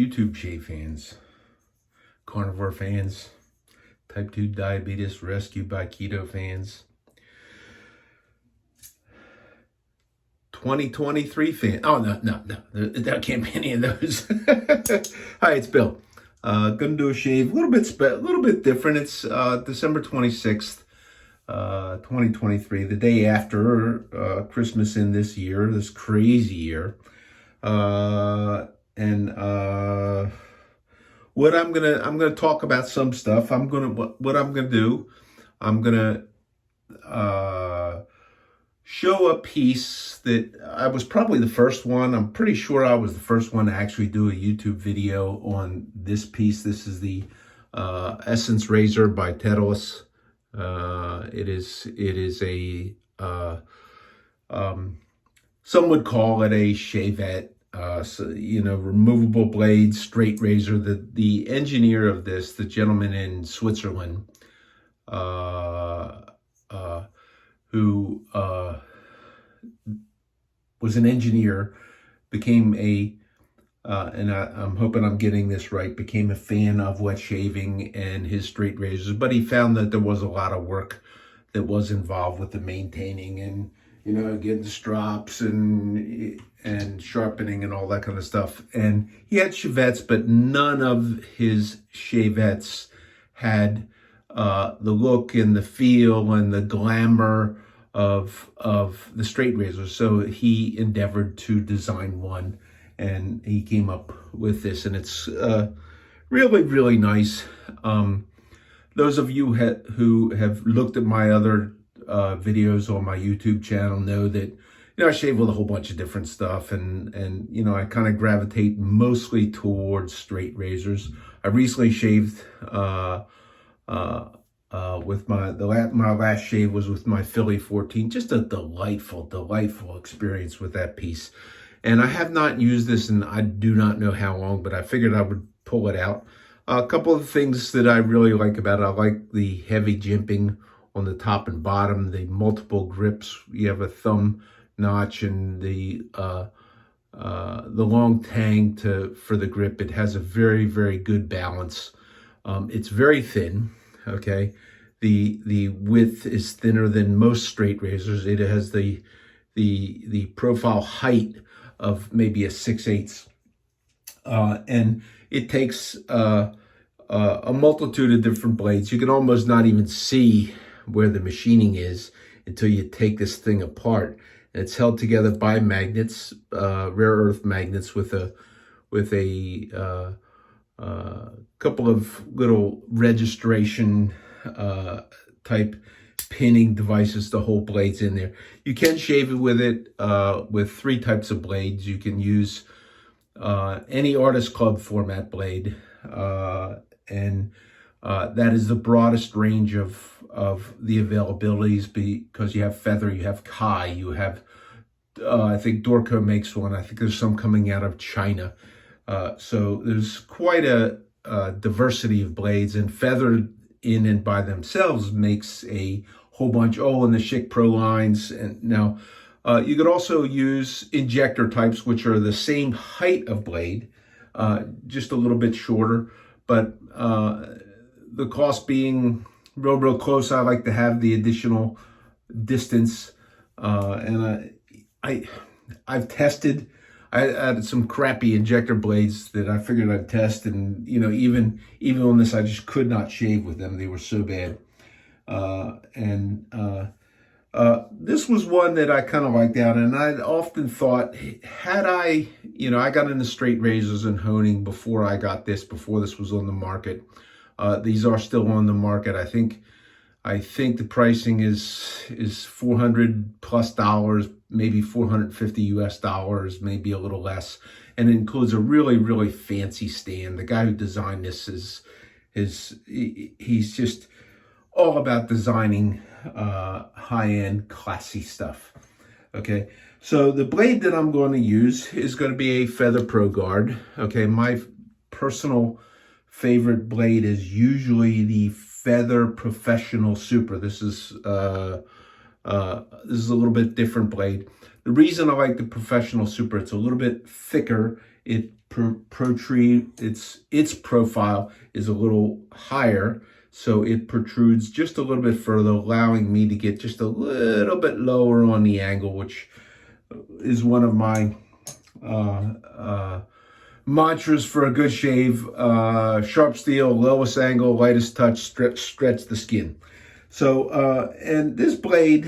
YouTube shave fans, carnivore fans, type 2 diabetes rescued by keto fans, 2023 fan. Oh, no. There can't be any of those. Hi, it's Bill. Gonna do a shave, a little bit different. It's December 26th, 2023, the day after Christmas in this year, this crazy year. What I'm gonna talk about some stuff. What I'm gonna do. I'm gonna show a piece that I was probably the first one. I'm pretty sure I was the first one to actually do a YouTube video on this piece. This is the Essence Razor by Tedalus. It is a some would call it a shavette. Removable blade, straight razor. The engineer of this, the gentleman in Switzerland, who was an engineer, became I'm hoping I'm getting this right, became a fan of wet shaving and his straight razors, but he found that there was a lot of work that was involved with the maintaining and, getting strops and sharpening and all that kind of stuff. And he had shavettes, but none of his shavettes had the look and the feel and the glamour of the straight razor. So he endeavored to design one, and he came up with this, and it's really, really nice. Those of you who have looked at my other videos on my YouTube channel know that I shave with a whole bunch of different stuff, and I kind of gravitate mostly towards straight razors. I recently shaved with my last shave was with my Philly 14. Just a delightful experience with that piece. And I have not used this, and I do not know how long, but I figured I would pull it out. A couple of things that I really like about it. I like the heavy jimping on the top and bottom, the multiple grips. You have a thumb notch and the long tang for the grip. It has a very, very good balance. It's very thin. Okay, the width is thinner than most straight razors. It has the profile height of maybe a 6/8, and it takes a multitude of different blades. You can almost not even see where the machining is until you take this thing apart. And it's held together by magnets, rare earth magnets, with a couple of little registration type pinning devices to hold blades in there. You can shave it with three types of blades. You can use any Artist Club format blade, and that is the broadest range of the availabilities, because you have feather, you have Kai, you have I think Dorco makes one. I think there's some coming out of China. So there's quite a diversity of blades, and feathered in and by themselves makes a whole bunch. In the Schick Pro lines. And now you could also use injector types, which are the same height of blade, just a little bit shorter, but the cost being real close, I like to have the additional distance. And I've tested. I had some crappy injector blades that I figured I'd test, and even on this, I just could not shave with them. They were so bad. This was one that I kind of liked out, and I'd often thought, had I got into straight razors and honing before before this was on the market. These are still on the market. I think the pricing is $400+, maybe $450 US, maybe a little less, and it includes a really, really fancy stand. The guy who designed this he's just all about designing high-end, classy stuff. Okay, so the blade that I'm going to use is going to be a Feather Pro Guard. Okay, my personal favorite blade is usually the Feather Professional Super. This is a little bit different blade. The reason I like the Professional Super, it's a little bit thicker its profile is a little higher, so it protrudes just a little bit further, allowing me to get just a little bit lower on the angle, which is one of my mantras for a good shave. Sharp steel, lowest angle, lightest touch, stretch the skin. So, and this blade,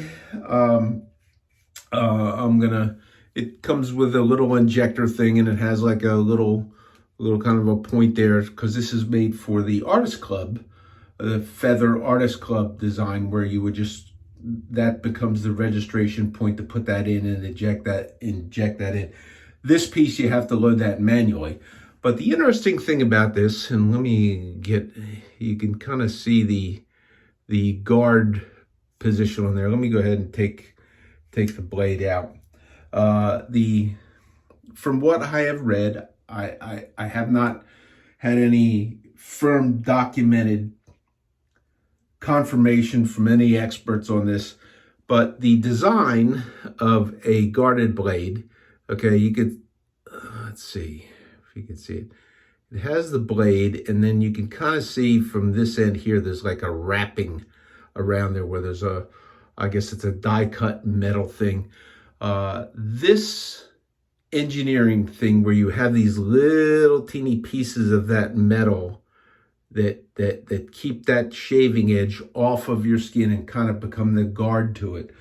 it comes with a little injector thing, and it has like a little kind of a point there, because this is made for the Artist Club, the Feather Artist Club design, where you would just, that becomes the registration point to put that in and inject that in. This piece, you have to load that manually. But the interesting thing about this, and you can kind of see the guard position on there. Let me go ahead and take the blade out. From what I have read, I have not had any firm documented confirmation from any experts on this, but the design of a guarded blade, okay, you could, let's see if you can see it. It has the blade, and then you can kind of see from this end here, there's like a wrapping around there where there's I guess it's a die cut metal thing. This engineering thing where you have these little teeny pieces of that metal that keep that shaving edge off of your skin and kind of become the guard to it,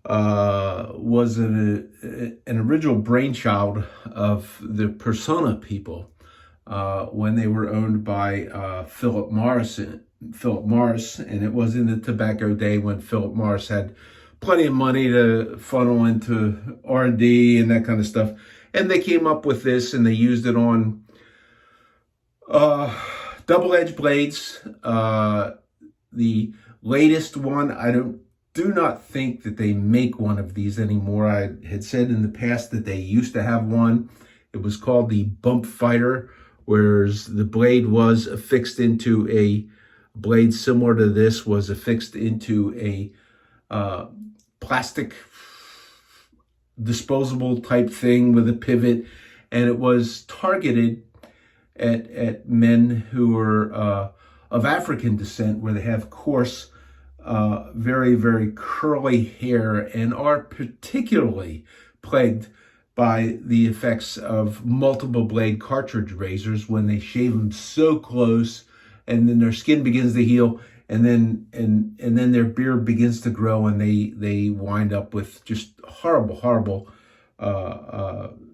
was an original brainchild of the Persona people when they were owned by Philip Morris, and it was in the tobacco day when Philip Morris had plenty of money to funnel into R&D and that kind of stuff. And they came up with this, and they used it on double-edged blades. The latest one, I do not think that they make one of these anymore. I had said in the past that they used to have one. It was called the Bump Fighter, whereas the blade was affixed into a blade similar to this, was affixed into a plastic disposable type thing with a pivot, and it was targeted at men who were of African descent, where they have coarse, very, very curly hair, and are particularly plagued by the effects of multiple blade cartridge razors when they shave them so close, and then their skin begins to heal, and then their beard begins to grow, and they wind up with just horrible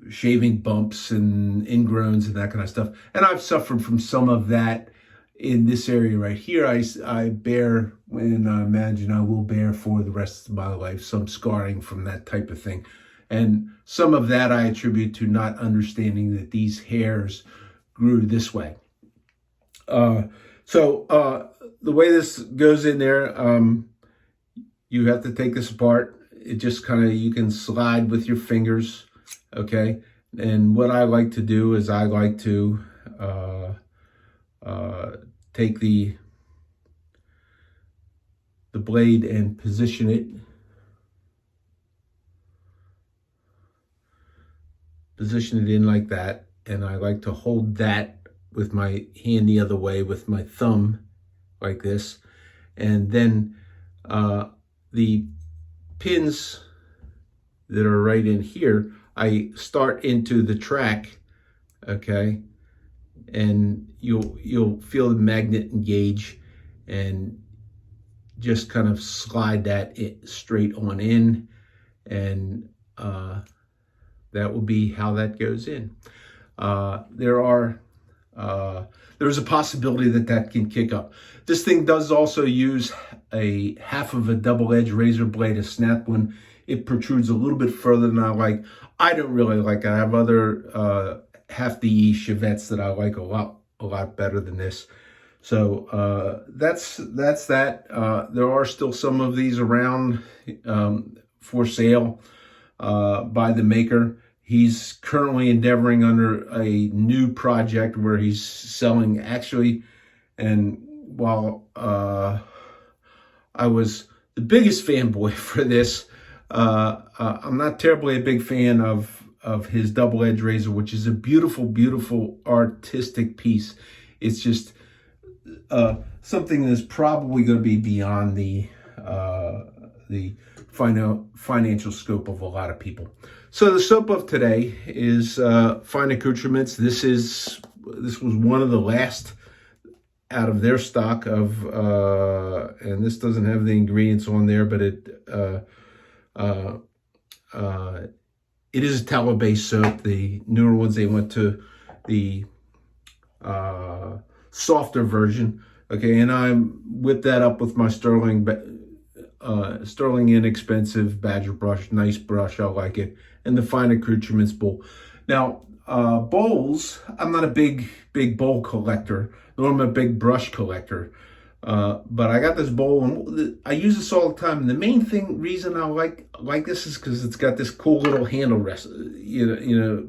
shaving bumps and ingrowns and that kind of stuff. And I've suffered from some of that in this area right here. I bear, and I imagine I will bear for the rest of my life, some scarring from that type of thing. And some of that I attribute to not understanding that these hairs grew this way. So the way this goes in there, you have to take this apart. It just kind of, you can slide with your fingers, okay? And what I like to do is I like to take the blade and position it. Position it in like that, and I like to hold that with my hand the other way with my thumb like this, and then the pins that are right in here, I start into the track, okay, and you'll feel the magnet engage, and just kind of slide that straight on in, and that will be how that goes in. There's a possibility that can kick up. This thing does also use a half of a double-edged razor blade, a snap one. It protrudes a little bit further than I like. I don't really like it. I have other half DE Chevettes that I like a lot better than this. So that's that. There are still some of these around for sale by the maker. He's currently endeavoring under a new project where he's selling, actually, and while I was the biggest fanboy for this, I'm not terribly a big fan of his double-edged razor, which is a beautiful, beautiful artistic piece. It's just something that's probably going to be beyond the financial scope of a lot of people. So the soap of today is Fine Accoutrements. This was one of the last out of their stock of, and this doesn't have the ingredients on there, but it is a tallow-based soap. The newer ones, they went to the softer version. Okay, and I whipped that up with my Sterling inexpensive Badger brush, nice brush, I like it, and the Fine Accoutrements bowl. Now, bowls, I'm not a big bowl collector, nor am I a big brush collector, but I got this bowl, and I use this all the time. And the main reason I like this is because it's got this cool little handle rest,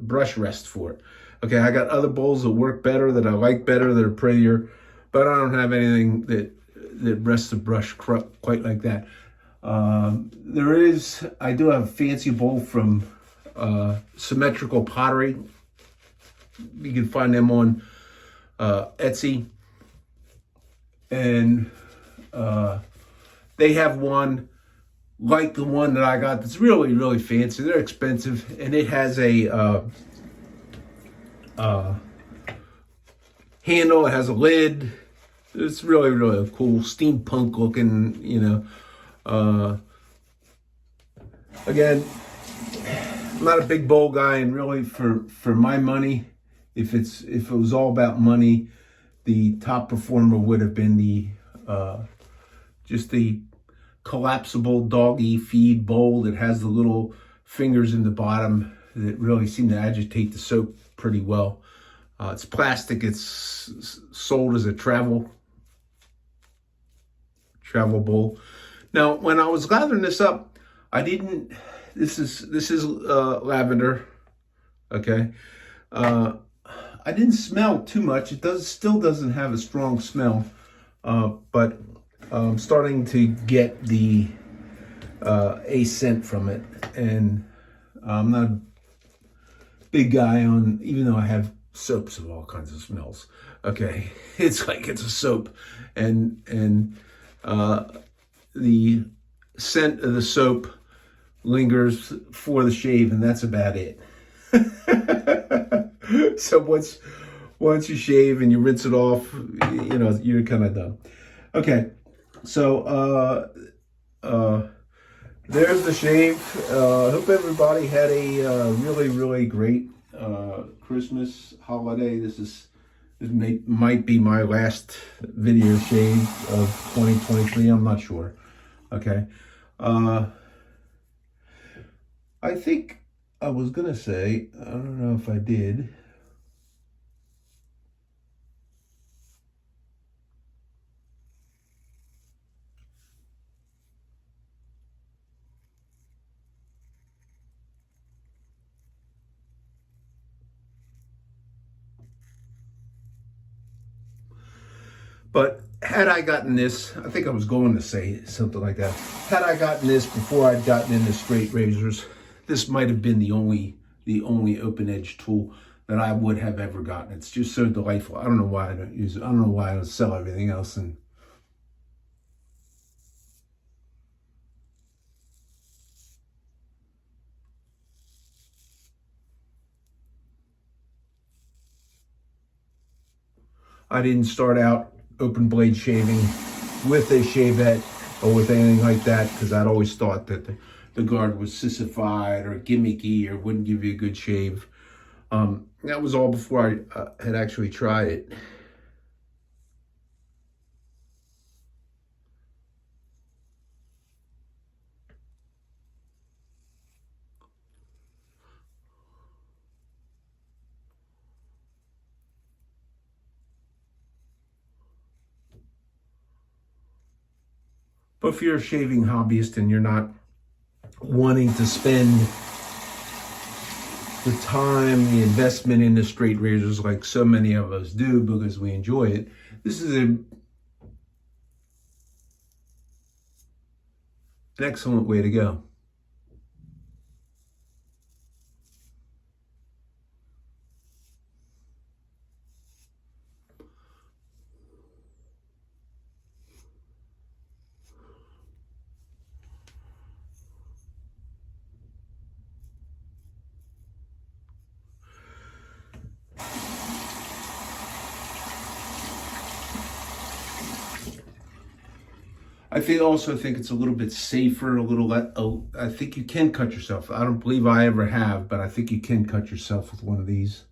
brush rest for it. Okay, I got other bowls that work better, that I like better, that are prettier, but I don't have anything that rests the brush quite like that. I do have a fancy bowl from Symmetrical Pottery. You can find them on Etsy, and they have one like the one that I got that's really, really fancy. They're expensive, and it has a handle. It has a lid. It's really, really cool, steampunk looking, again, I'm not a big bowl guy, and really for my money, if it was all about money, the top performer would have been the collapsible doggy feed bowl that has the little fingers in the bottom that really seem to agitate the soap pretty well. It's plastic. It's sold as a travel bowl. Now, when I was lathering this up, this is lavender, okay? I didn't smell too much. It still doesn't have a strong smell, but I'm starting to get a scent from it. And I'm not a big guy on, even though I have soaps of all kinds of smells. Okay, it's like it's a soap, and the scent of the soap lingers for the shave, and that's about it. So once you shave and you rinse it off, you're kind of done. Okay, so there's the shave. Hope everybody had a really, really great Christmas holiday. This might be my last video shave of 2023. I'm not sure. Okay. I think I was gonna say, I don't know if I did. But had I gotten this, I think I was going to say something like that. Had I gotten this before I'd gotten into straight razors, this might have been the only open edge tool that I would have ever gotten. It's just so delightful. I don't know why I don't use it. I don't know why I don't sell everything else. I didn't start out open blade shaving with a shavette or with anything like that, because I'd always thought that the guard was sissified or gimmicky or wouldn't give you a good shave. That was all before I had actually tried it. But if you're a shaving hobbyist and you're not wanting to spend the time, the investment into straight razors like so many of us do because we enjoy it, this is an excellent way to go. also think it's a little bit safer, I think you can cut yourself. I don't believe I ever have, but I think you can cut yourself with one of these.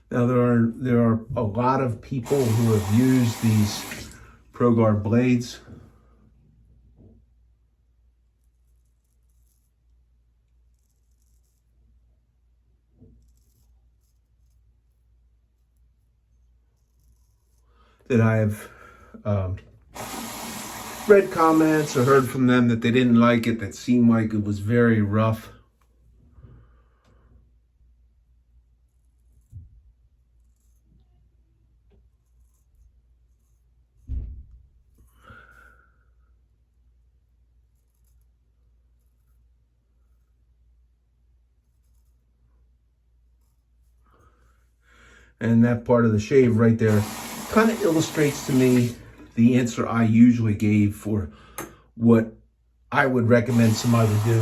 Now there are a lot of people who have used these ProGuard blades. That I have read comments or heard from them that they didn't like it, that seemed like it was very rough. And that part of the shave right there kind of illustrates to me the answer I usually gave for what I would recommend somebody do.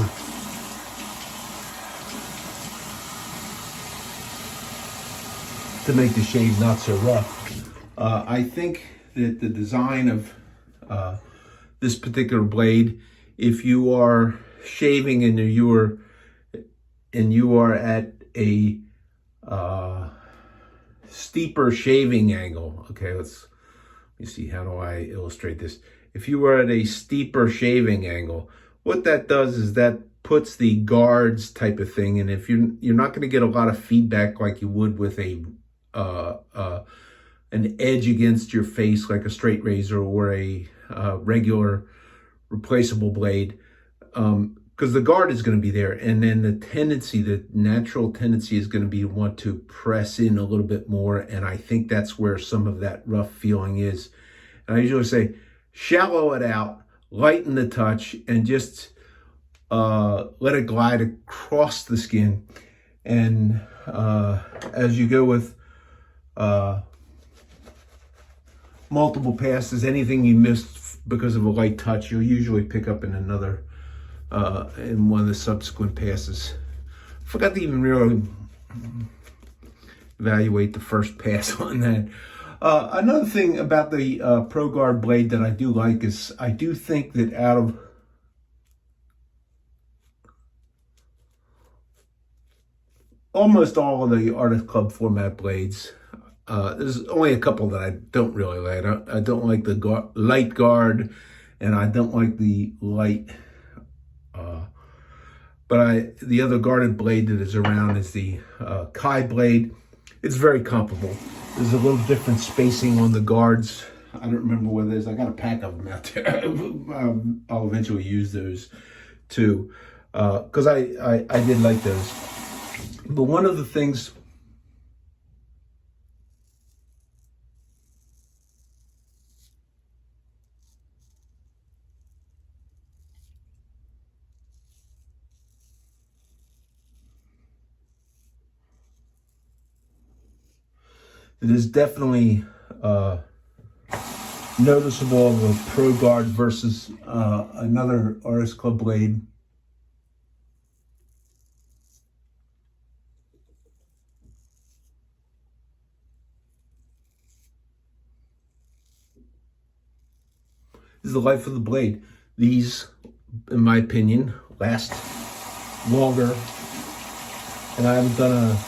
To make the shave not so rough. I think that the design of this particular blade, if you are shaving and you are at a steeper shaving angle. Okay, let me see, how do I illustrate this? If you are at a steeper shaving angle, what that does is that puts the guards type of thing, and if you're not going to get a lot of feedback like you would with an edge against your face like a straight razor or a regular replaceable blade, because the guard is going to be there, and then the natural tendency is going to be to want to press in a little bit more, and I think that's where some of that rough feeling is. And I usually say, shallow it out, lighten the touch, and just let it glide across the skin. And as you go with multiple passes, anything you missed because of a light touch, you'll usually pick up in in one of the subsequent passes. Forgot to even really evaluate the first pass on that. Another thing about the ProGuard blade that I do like is I do think that out of almost all of the Artist Club format blades, there's only a couple that I don't really like. I don't like the light guard, and I don't like the light. But the other guarded blade that is around is the Kai blade. It's very comparable. There's a little different spacing on the guards. I don't remember what it is. I got a pack of them out there. I'll eventually use those too, because I did like those. But one of the things that is definitely noticeable of a ProGuard versus another Artist Club blade is the life of the blade. These, in my opinion, last longer, and I haven't done a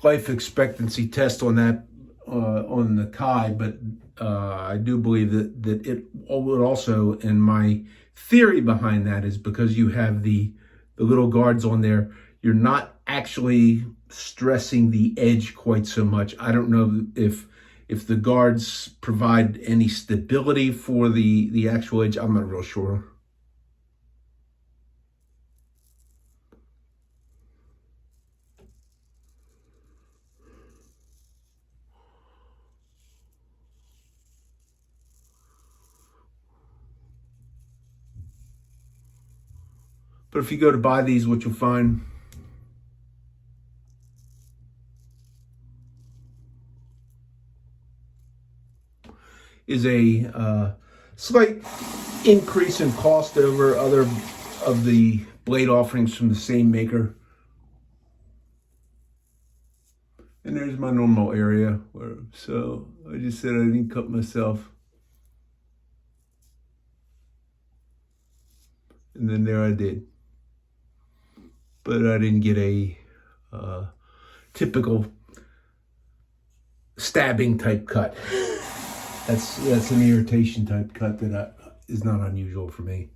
life expectancy test on that on the Kai, but I do believe that it would also, and my theory behind that is because you have the little guards on there, you're not actually stressing the edge quite so much. I don't know if the guards provide any stability for the actual edge. I'm not real sure. But if you go to buy these, what you'll find is a Slight increase in cost over other of the blade offerings from the same maker. And there's my normal area. So I just said I didn't cut myself. And then there I did. But I didn't get a typical stabbing type cut. That's an irritation type cut that is not unusual for me.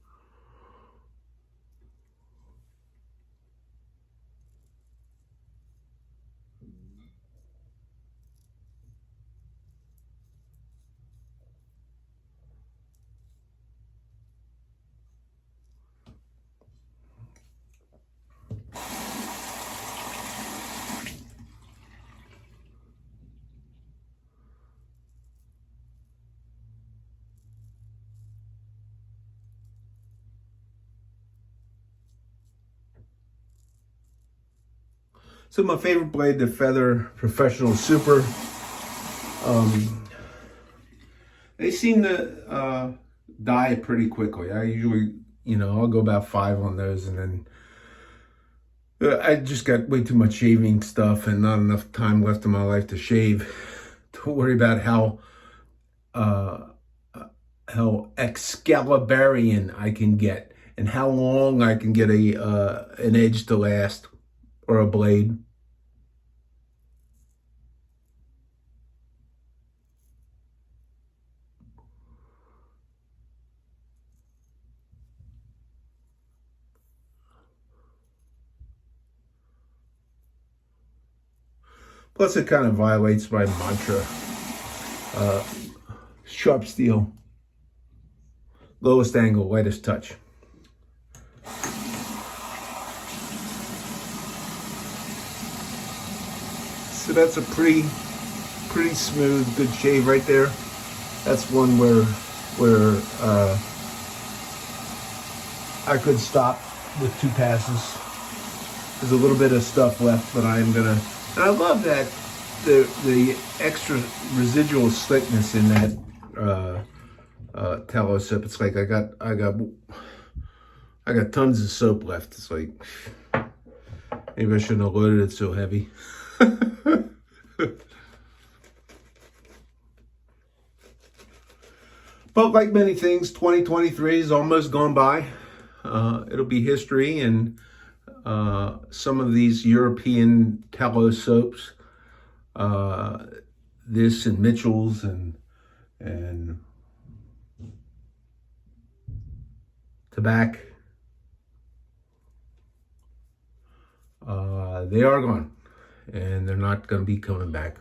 So my favorite blade, the Feather Professional Super. They seem to die pretty quickly. I usually, I'll go about 5 on those, and then I just got way too much shaving stuff and not enough time left in my life to shave to worry about how Excaliburian I can get and how long I can get an edge to last, or a blade. Plus it kind of violates my mantra. Sharp steel, lowest angle, lightest touch. So that's a pretty smooth, good shave right there. That's one where I could stop with 2 passes. There's a little bit of stuff left, but I'm gonna. And I love that the extra residual slickness in that Tedalus soap. It's like I got tons of soap left. It's like maybe I shouldn't have loaded it so heavy. But like many things, 2023 is almost gone by. It'll be history, and some of these European tallow soaps, this and Mitchell's and Tobacco, they are gone, and they're not going to be coming back.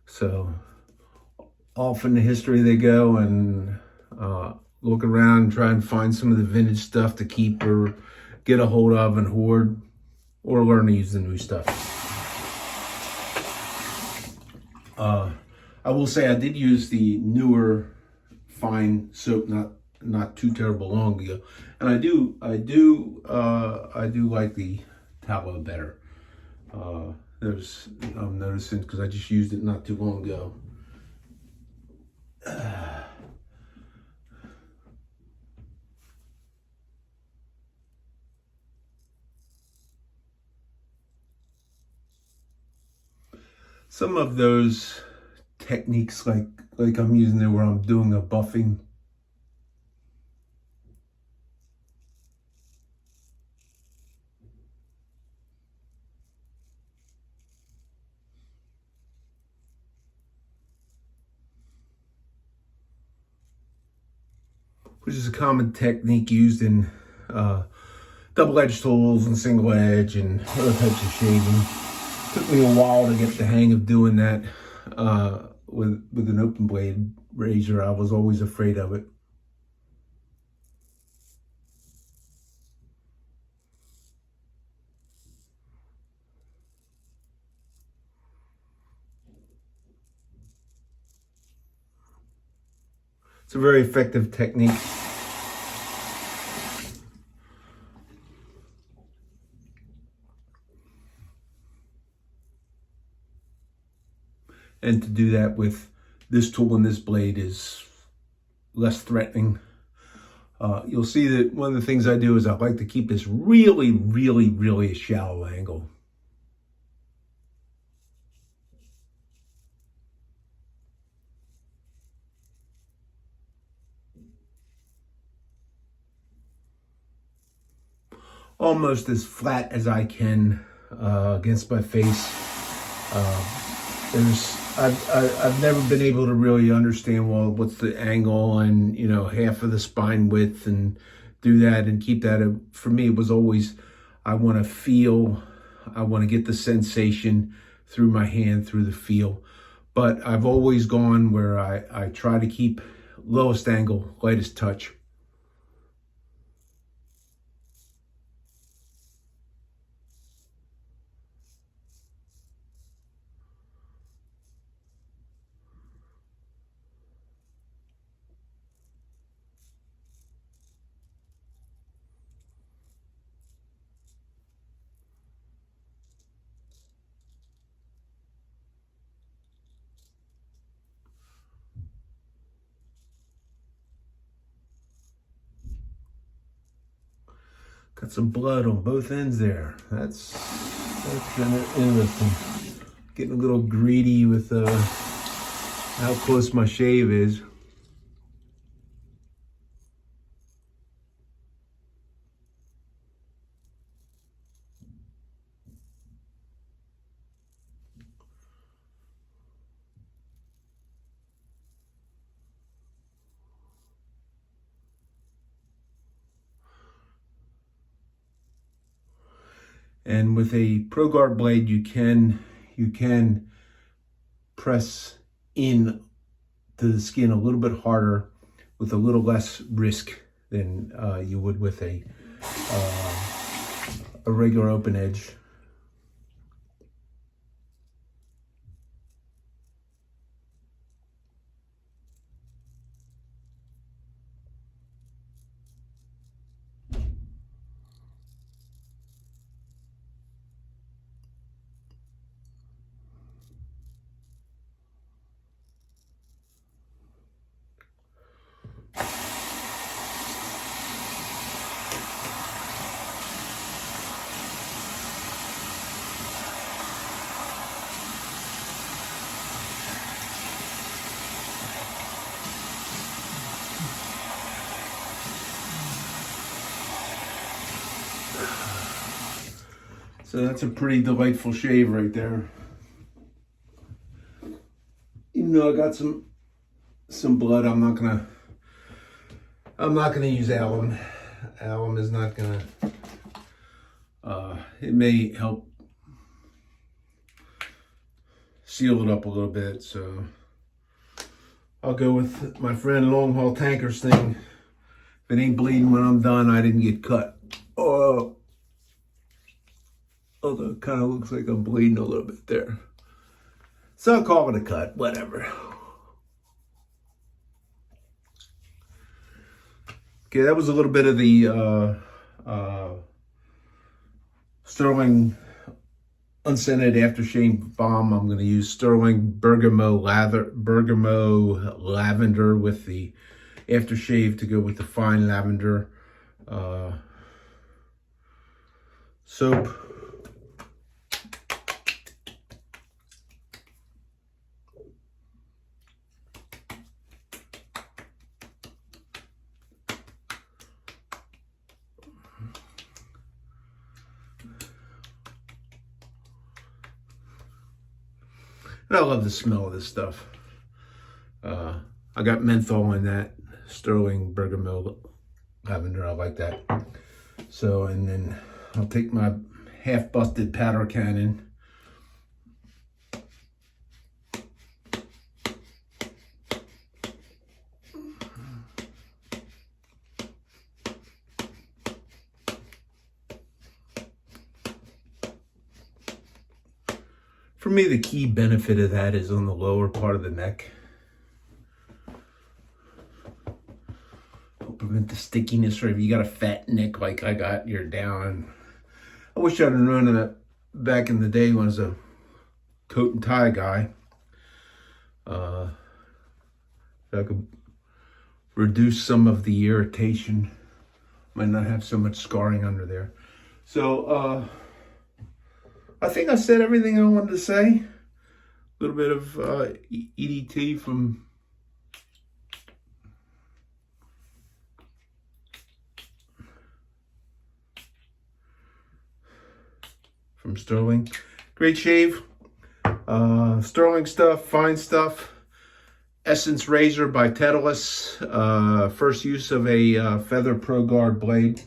So off in the history they go, and look around and try and find some of the vintage stuff to keep or get a hold of and hoard, or learn to use the new stuff. I will say I did use the newer fine soap not too terrible long ago, and I do like the tallow better. I'm noticing, because I just used it not too long ago. Some of those techniques, like I'm using there where I'm doing a buffing, which is a common technique used in double-edged tools and single edge and other types of shaving. Took me a while to get the hang of doing that with an open blade razor. I was always afraid of it. It's a very effective technique. And to do that with this tool and this blade is less threatening. You'll see that one of the things I do is I like to keep this really, really, really shallow angle. Almost as flat as I can against my face. I've never been able to really understand, well, what's the angle and, you know, half of the spine width and do that and keep that. For me, it was always, I want to get the sensation through my hand, through the feel. But I've always gone where I try to keep lowest angle, lightest touch. Got some blood on both ends there. That's kind of interesting. Getting a little greedy with how close my shave is. And with a Pro Guard blade, you can press in to the skin a little bit harder with a little less risk than you would with a regular open edge. So that's a pretty delightful shave right there. Even though I got some blood, I'm not gonna use alum. Alum is not gonna. It may help seal it up a little bit, so I'll go with my friend Long Haul Tankers thing. If it ain't bleeding when I'm done, I didn't get cut. Oh. Although it kind of looks like I'm bleeding a little bit there. So I'll call it a cut, whatever. Okay, that was a little bit of the Sterling unscented aftershave balm. I'm going to use Sterling Bergamot Lavender with the aftershave to go with the fine lavender soap. And I love the smell of this stuff. I got menthol in that Sterling Bergamot Lavender. I like that. So, and then I'll take my half busted powder cannon. For me, the key benefit of that is on the lower part of the neck. It'll prevent the stickiness, or if you got a fat neck like I got, you're down. I wish I'd known that back in the day when I was a coat and tie guy. I could reduce some of the irritation. Might not have so much scarring under there. So I think I said everything I wanted to say. A little bit of EDT from Sterling. Great shave. Sterling stuff, fine stuff. Essence Razor by Tedalus. First use of a Feather Pro Guard blade.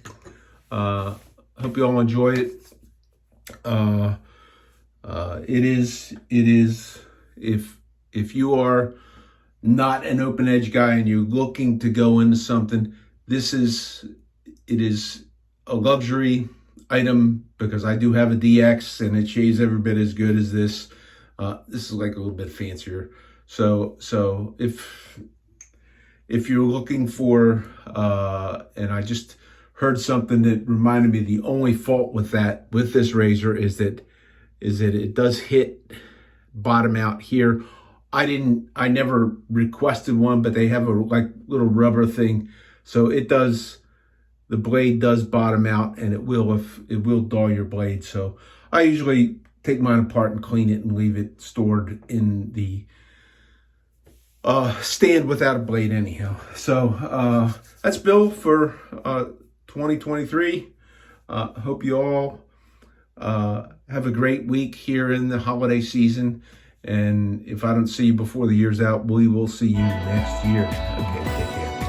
Hope you all enjoy it. It is if you are not an open edge guy and you're looking to go into something, it is a luxury item, because I do have a DX and it shaves every bit as good as this. This is like a little bit fancier. So if you're looking for, and I just heard something that reminded me, the only fault with this razor is that it does hit bottom out here. I never requested one, but they have a like little rubber thing, so it does. The blade does bottom out, and it will dull your blade. So I usually take mine apart and clean it and leave it stored in the stand without a blade anyhow. So that's Bill for 2023. Hope you all have a great week here in the holiday season. And if I don't see you before the year's out, we will see you next year. Okay, take care.